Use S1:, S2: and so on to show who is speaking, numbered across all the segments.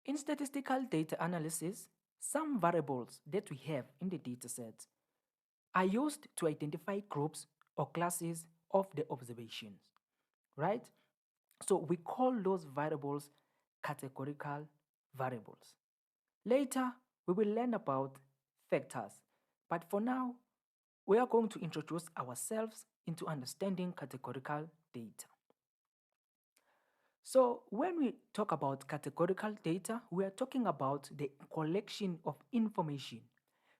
S1: In statistical data analysis, some variables that we have in the dataset are used to identify groups or classes of the observations, right? So we call those variables categorical variables. Later, we will learn about factors, but for now, we are going to introduce ourselves into understanding categorical data. So when we talk about categorical data, we are talking about the collection of information.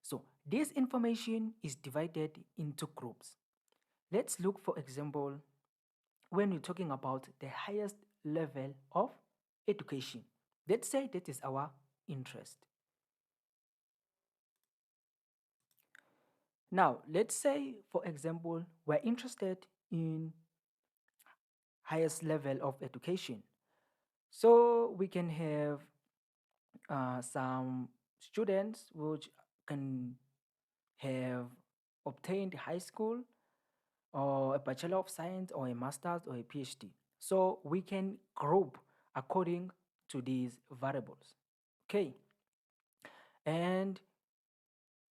S1: So this information is divided into groups. Let's look, for example, when we're talking about the highest level of education. Let's say that is our interest. Now, let's say, for example, we're interested in highest level of education. So we can have some students which can have obtained high school or a Bachelor of Science or a Master's or a PhD. So we can group according to these variables. Okay. And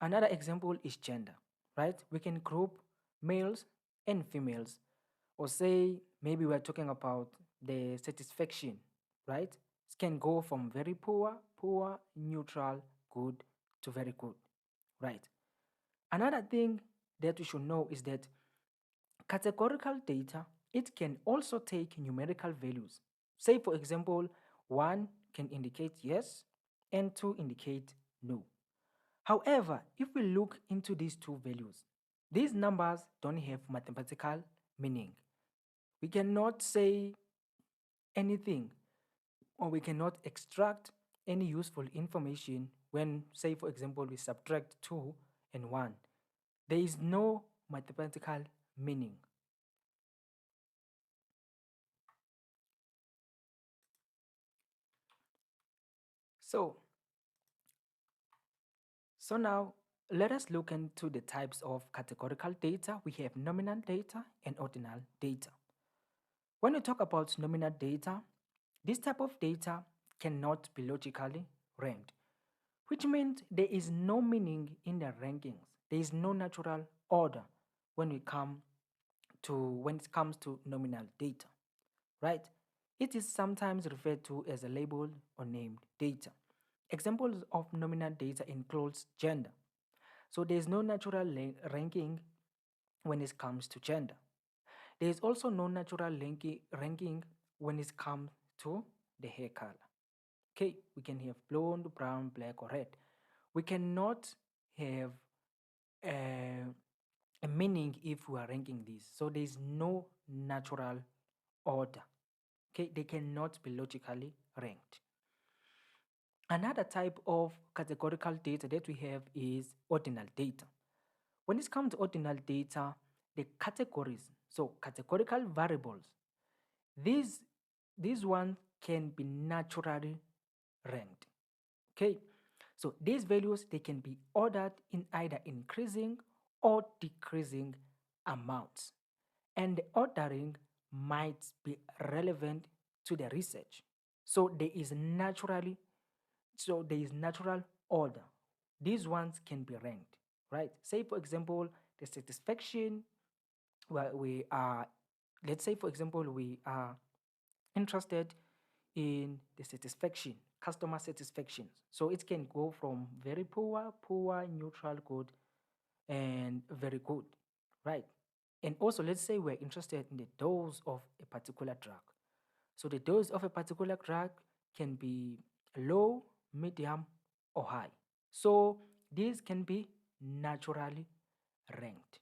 S1: another example is gender, right? We can group males and females, or say maybe we're talking about the satisfaction, right? It can go from very poor, poor, neutral, good to very good, right? Another thing that we should know is that categorical data, it can also take numerical values. Say, for example, 1 can indicate yes and 2 indicate no. However, if we look into these two values, these numbers don't have mathematical meaning. We cannot say anything, or we cannot extract any useful information when, say, for example, we subtract 2 and 1. There is no mathematical meaning. So, so now let us look into the types of categorical data. We have nominal data and ordinal data. When we talk about nominal data, this type of data cannot be logically ranked, which means there is no meaning in the rankings. There is no natural order when it comes to nominal data, right? It is sometimes referred to as a labeled or named data. Examples of nominal data includes gender. So there is no natural ranking when it comes to gender. There is also no natural ranking when it comes to the hair color. Okay, we can have blonde, brown, black, or red. We cannot have a, a meaning if we are ranking these. So there is no natural order. Okay, they cannot be logically ranked. Another type of categorical data that we have is ordinal data. When it comes to ordinal data, the categories, so categorical variables, these these ones can be naturally ranked. Okay, so these values, they can be ordered in either increasing or decreasing amounts, and the ordering might be relevant to the research. So there is natural order. These ones can be ranked, right? Say, for example, the satisfaction, where we are, let's say, for example, we are interested in the satisfaction, customer satisfaction. So it can go from very poor, poor, neutral, good, and very good, right? And also, let's say we're interested in the dose of a particular drug. So the dose of a particular drug can be low, medium, or high. So these can be naturally ranked.